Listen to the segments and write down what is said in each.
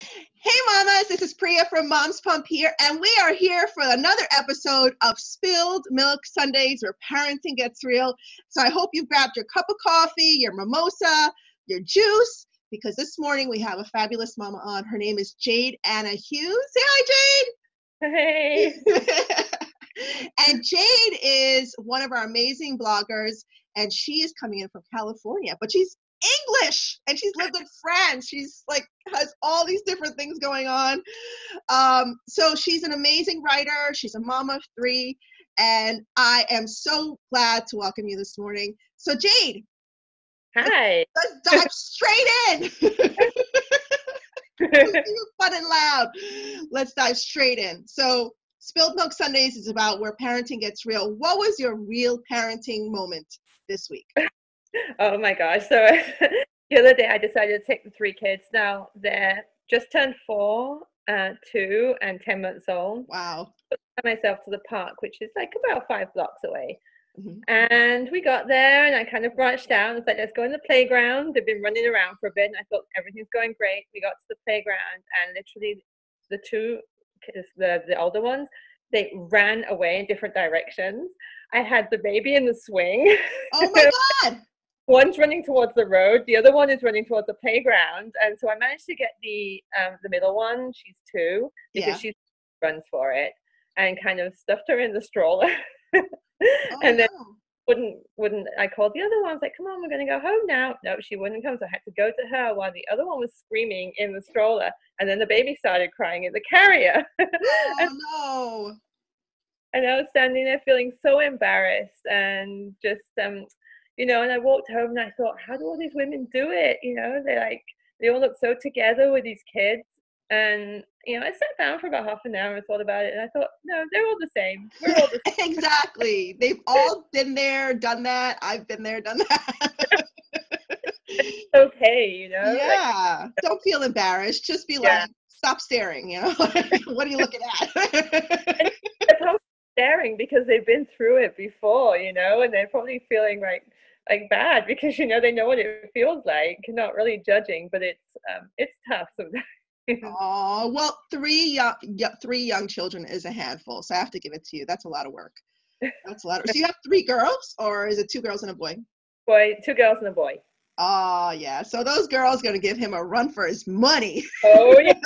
Hey mamas, this is Priya from MomsPumpHere, and we are here for another episode of Spilled Milk Sundays where parenting gets real. So I hope you've grabbed your cup of coffee, your mimosa, your juice, because this morning we have a fabulous mama on. Her name is Jade Anna Hughes. Say hi, Hey. Jade! And Jade is one of our amazing bloggers, and she is coming in from California, but she's English and she's lived in France. She's like has all these different things going on. So she's an amazing writer. She's a mom of three, and I am so glad to welcome you this morning. So Jade, Hi. let's dive straight in. Fun and loud. Let's dive straight in. So Spilled Milk Sundays is about where parenting gets real. What was your real parenting moment this week? Oh my gosh. So the other day I decided to take the three kids. Now they're just turned 4, 2, and 10 months old. Wow. I took myself to the park, which is like about 5 blocks away. Mm-hmm. And we got there and I kind of branched out. I was like, let's go in the playground. They've been running around for a bit and I thought everything's going great. We got to the playground and literally the two kids, the older ones, they ran away in different directions. I had the baby in the swing. Oh my God. One's running towards the road, the other one is running towards the playground, and so I managed to get the middle one. She's 2 because she runs for it, and kind of stuffed her in the stroller. And then wouldn't I called the other one? I was like, "Come on, we're gonna go home now." No, she wouldn't come, so I had to go to her while the other one was screaming in the stroller, and then the baby started crying in the carrier. Oh no! And I was standing there feeling so embarrassed and just and I walked home and I thought, how do all these women do it? They all look so together with these kids. And, I sat down for about half an hour and thought about it. And I thought, no, they're all the same. We're all the same. Exactly. They've all been there, done that. I've been there, done that. It's okay, Yeah. Don't feel embarrassed. Just be like, stop staring, What are you looking at? They're probably staring because they've been through it before, and they're probably feeling like bad because they know what it feels like. Not really judging, but it's tough sometimes. Oh well, three young children is a handful, so I have to give it to you. That's a lot of work. That's a lot. So you have 3 girls, or is it 2 girls and a boy? Boy, 2 girls and a boy. Oh yeah, so those girls gonna give him a run for his money. Oh yeah.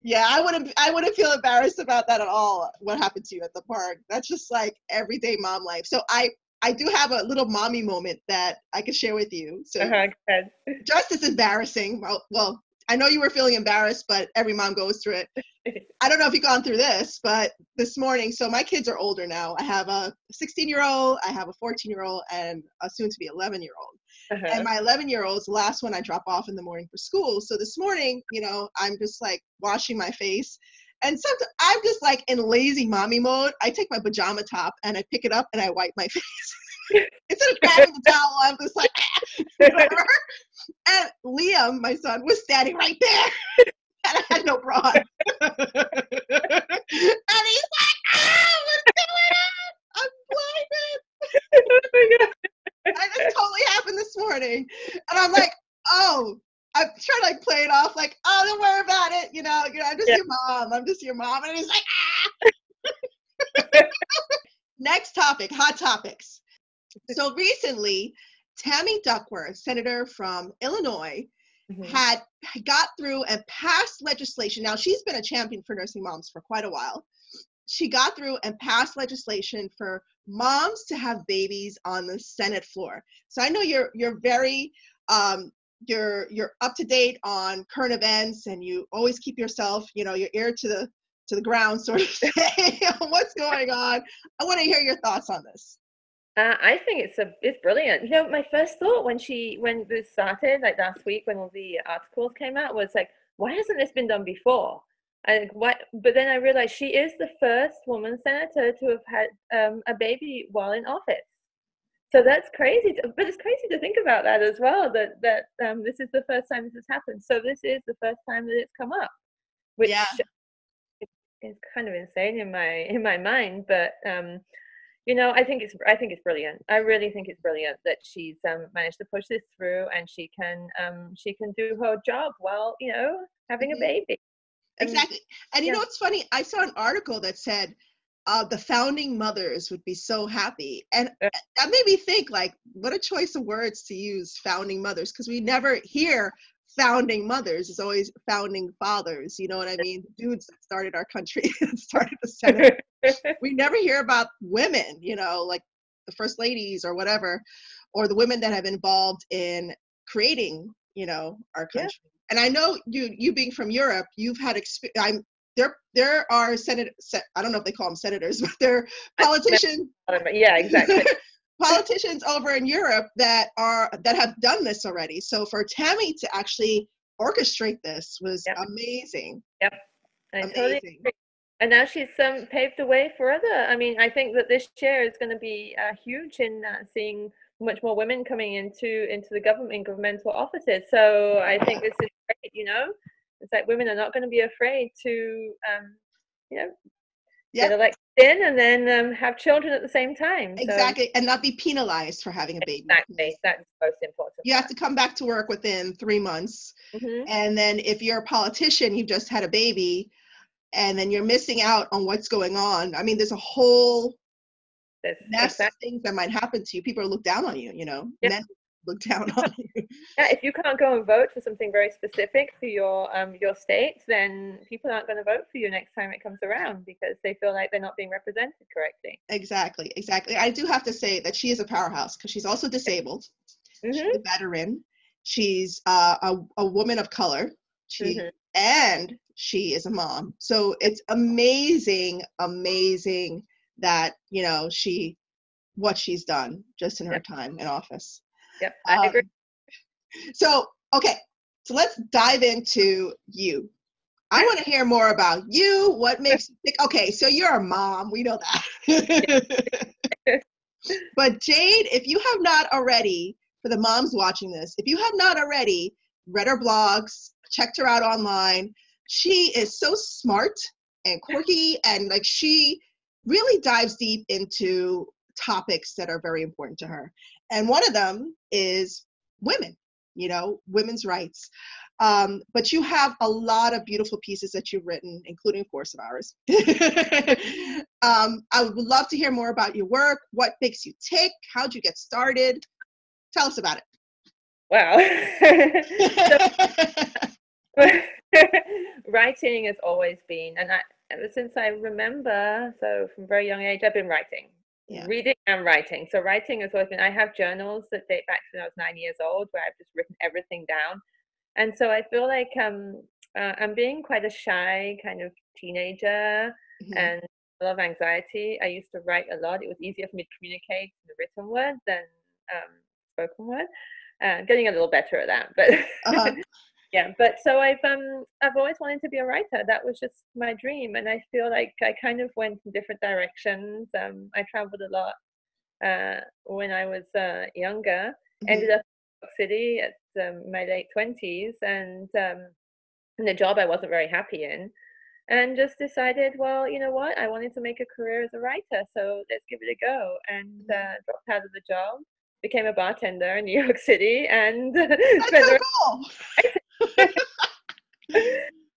Yeah, I wouldn't feel embarrassed about that at all. What happened to you at the park? That's just like everyday mom life. So I do have a little mommy moment that I could share with you. So just as embarrassing. Well, I know you were feeling embarrassed, but every mom goes through it. I don't know if you've gone through this, but this morning, so my kids are older now. I have a 16-year-old, I have a 14-year-old, and a soon-to-be 11-year-old. And my 11-year-old's the last one I drop off in the morning for school. So this morning, I'm just like washing my face. And sometimes I'm just like in lazy mommy mode. I take my pajama top and I pick it up and I wipe my face. Instead of grabbing the towel, I'm just like, whatever. And Liam, my son, was standing right there. And I had no bra on. And he's like, what's going on? I'm blinded. Oh my God. And this totally happened this morning. And I'm like, oh, I'm trying to like play it off like, oh, don't worry about it. I'm just your mom. I'm just your mom. And he's like, Next topic, hot topics. So recently, Tammy Duckworth, senator from Illinois, had got through and passed legislation. Now, she's been a champion for nursing moms for quite a while. She got through and passed legislation for moms to have babies on the Senate floor. So I know you're very you're up to date on current events, and you always keep yourself, your ear to the ground, sort of say, what's going on. I want to hear your thoughts on this. I think it's brilliant. My first thought when this started, like last week when all the articles came out, was like, why hasn't this been done before? And but then I realized she is the first woman senator to have had a baby while in office. So that's crazy. But it's crazy to think about that as well, that this is the first time this has happened. So this is the first time that it's come up, which is kind of insane in my mind. But you know, I think it's brilliant. I really think it's brilliant that she's managed to push this through, and she can do her job while, you know, having a baby. Exactly. And you know what's funny? I saw an article that said the founding mothers would be so happy. And that made me think, like, what a choice of words to use, founding mothers, because we never hear founding mothers. It's always founding fathers. You know what I mean? The dudes that started our country, started the Senate. We never hear about women, you know, like the first ladies or whatever, or the women that have been involved in creating, you know, our country. Yeah. And I know you being from Europe, you've had experience. There are I don't know if they call them senators, but they're politicians. Yeah, exactly. Politicians over in Europe that have done this already. So for Tammy to actually orchestrate this was amazing. Yep. Amazing. Totally agree. And now she's paved the way for other. I mean, I think that this year is going to be huge in seeing much more women coming into the governmental offices. So I think this is great. You know, it's like women are not going to be afraid to, you know, get elected in and then have children at the same time. Exactly, so, and not be penalized for having a baby. Exactly, that's most important. You have to come back to work within 3 months, and then if you're a politician, you just had a baby, and then you're missing out on what's going on. I mean, there's a whole mess of things that might happen to you. People look down on you, you know. Yep. Men look down on you. Yeah, if you can't go and vote for something very specific for your state, then people aren't going to vote for you next time it comes around because they feel like they're not being represented correctly. Exactly. I do have to say that she is a powerhouse because she's also disabled. She's a veteran. She's a woman of color. And she is a mom. So it's amazing that, you know, what she's done just in her time in office. Yep, I agree. So, okay, so let's dive into you. I want to hear more about you. What makes you think, okay, so you're a mom. We know that. But Jade, if you have not already, for the moms watching this, if you have not already read her blogs, checked her out online, she is so smart and quirky, and like she really dives deep into topics that are very important to her. And one of them is women, you know, women's rights. But you have a lot of beautiful pieces that you've written, including, of course, of ours. I would love to hear more about your work. What makes you tick? How'd you get started? Tell us about it. Wow. Writing has always been, and ever since I remember, so from a very young age, I've been writing. Yeah. Reading and writing. So writing has always been, I have journals that date back to when I was 9 years old where I've just written everything down. And so I feel like I'm being quite a shy kind of teenager and a lot of anxiety. I used to write a lot. It was easier for me to communicate in the written word than spoken word. Getting a little better at that, but yeah. But so I've always wanted to be a writer. That was just my dream, and I feel like I kind of went in different directions. I traveled a lot when I was younger. Ended up in New York City at my late 20s, and in a job I wasn't very happy in, and just decided, well, you know what, I wanted to make a career as a writer, so let's give it a go. And dropped out of the job, became a bartender in New York City, and spent so cool.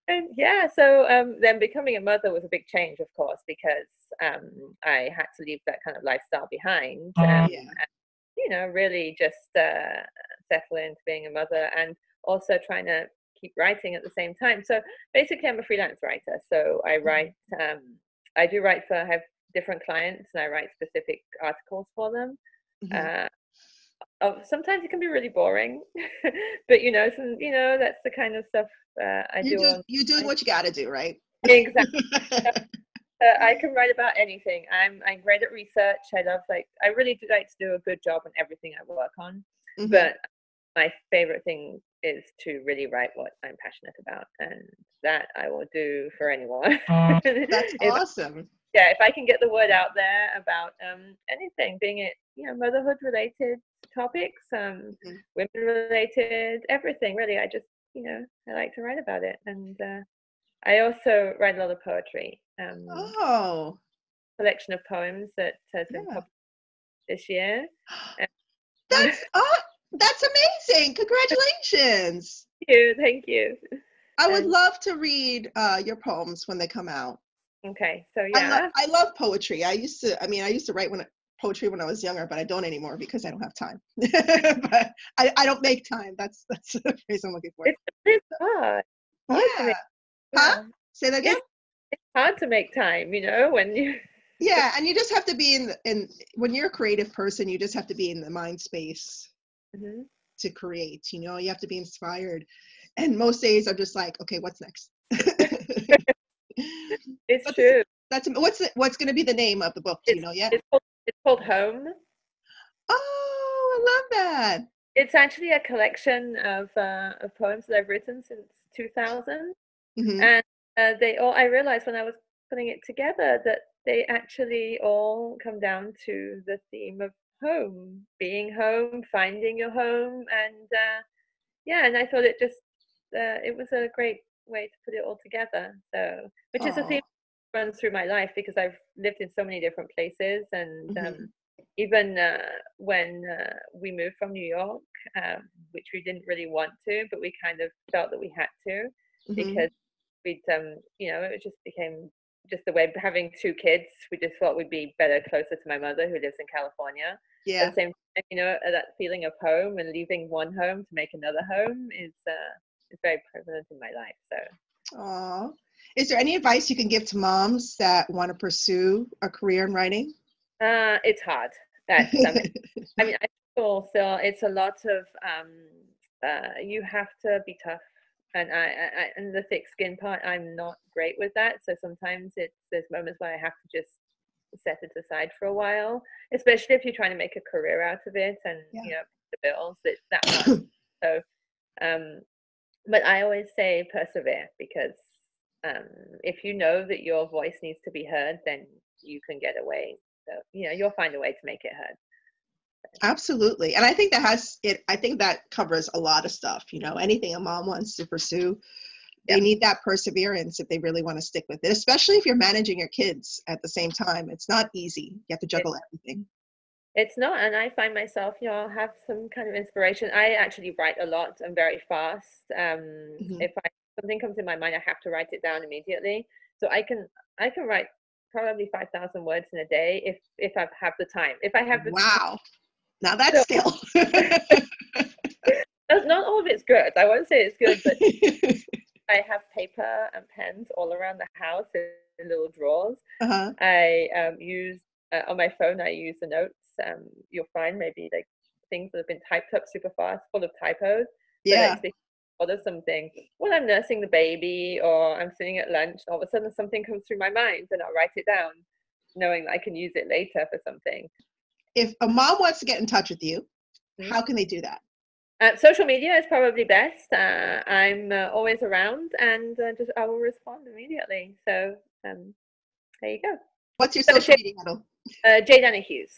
And yeah, so then becoming a mother was a big change, of course, because I had to leave that kind of lifestyle behind. And, you know, really just settle into being a mother, and also trying to keep writing at the same time. So basically, I'm a freelance writer. So I write, I have different clients, and I write specific articles for them. Sometimes it can be really boring, but you know, that's the kind of stuff I do. You're doing what you got to do, right? Exactly. I can write about anything. I'm great at research. I really do like to do a good job on everything I work on. But my favorite thing is to really write what I'm passionate about, and that I will do for anyone. That's awesome. Yeah, if I can get the word out there about anything, being it, you know, motherhood related topics, women related, everything really. I just, you know, I like to write about it, and I also write a lot of poetry. collection of poems that has been published this year. That's amazing. Congratulations. Thank you. I would love to read your poems when they come out. Okay, so yeah. I love poetry. I used to write poetry when I was younger, but I don't anymore because I don't have time. But I don't make time. That's the phrase I'm looking for. It's hard. Huh? Say that again? It's hard to make time, when you... Yeah, and you just have to be when you're a creative person, you just have to be in the mind space to create, you have to be inspired. And most days I'm just like, okay, what's next? It's true. What's going to be the name of the book? Do you know yet? It's called Home. Oh, I love that. It's actually a collection of poems that I've written since 2000. And I realized when I was putting it together that they actually all come down to the theme of home, being home, finding your home. And and I thought it was a great way to put it all together. So, which is a theme that runs through my life because I've lived in so many different places. And even when we moved from New York, which we didn't really want to, but we kind of felt that we had to because we'd, it just became just the way, having 2 kids, we just thought we'd be better closer to my mother who lives in California. Yeah. At the same time, that feeling of home and leaving one home to make another home is very prevalent in my life. So. Aww. Is there any advice you can give to moms that want to pursue a career in writing? It's hard. I feel still it's a lot of you have to be tough. And and the thick skin part, I'm not great with that. So sometimes there's moments where I have to just set it aside for a while, especially if you're trying to make a career out of it and the bills. It's that hard. So, but I always say persevere because if you know that your voice needs to be heard, then you can get away. So you'll find a way to make it heard. Absolutely. And I think that covers a lot of stuff, anything a mom wants to pursue. They need that perseverance if they really want to stick with it, especially if you're managing your kids at the same time. It's not easy. You have to juggle everything. It's not. And I find myself, I'll have some kind of inspiration. I actually write a lot and very fast. If something comes in my mind, I have to write it down immediately. So I can write probably 5,000 words in a day if I have the time. If I have the Wow. Now that's skill. Not all of it's good. I won't say it's good, but I have paper and pens all around the house in little drawers. I use on my phone. I use the notes. You'll find maybe like things that have been typed up super fast, full of typos. Yeah. Or there's something when I'm nursing the baby or I'm sitting at lunch. All of a sudden, something comes through my mind, and I'll write it down, knowing that I can use it later for something. If a mom wants to get in touch with you, how can they do that? Social media is probably best. I'm always around, and I will respond immediately. So there you go. What's your social media handle? Jade Anna Hughes.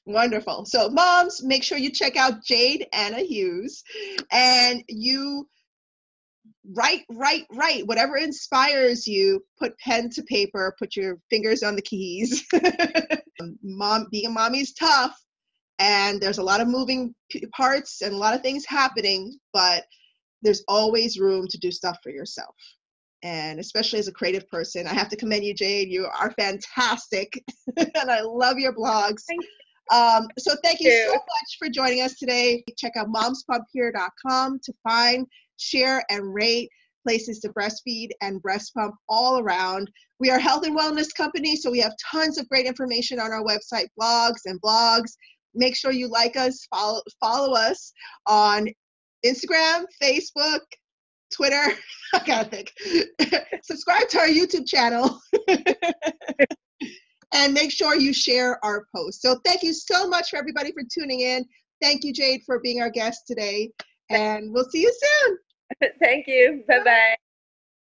Wonderful. So moms, make sure you check out Jade Anna Hughes, and you write. Whatever inspires you, put pen to paper, put your fingers on the keys. Being a mommy is tough, and there's a lot of moving parts and a lot of things happening, but there's always room to do stuff for yourself. And especially as a creative person, I have to commend you, Jade. You are fantastic, and I love your blogs. So thank you so much for joining us today. Check out MomsPumpHere.com to find, share, and rate places to breastfeed and breast pump all around. We are a health and wellness company, so we have tons of great information on our website, blogs. Make sure you like us, follow us on Instagram, Facebook, Twitter. I gotta think. Subscribe to our YouTube channel. And make sure you share our posts. So thank you so much for everybody for tuning in. Thank you, Jade, for being our guest today. And we'll see you soon. Thank you. Bye-bye.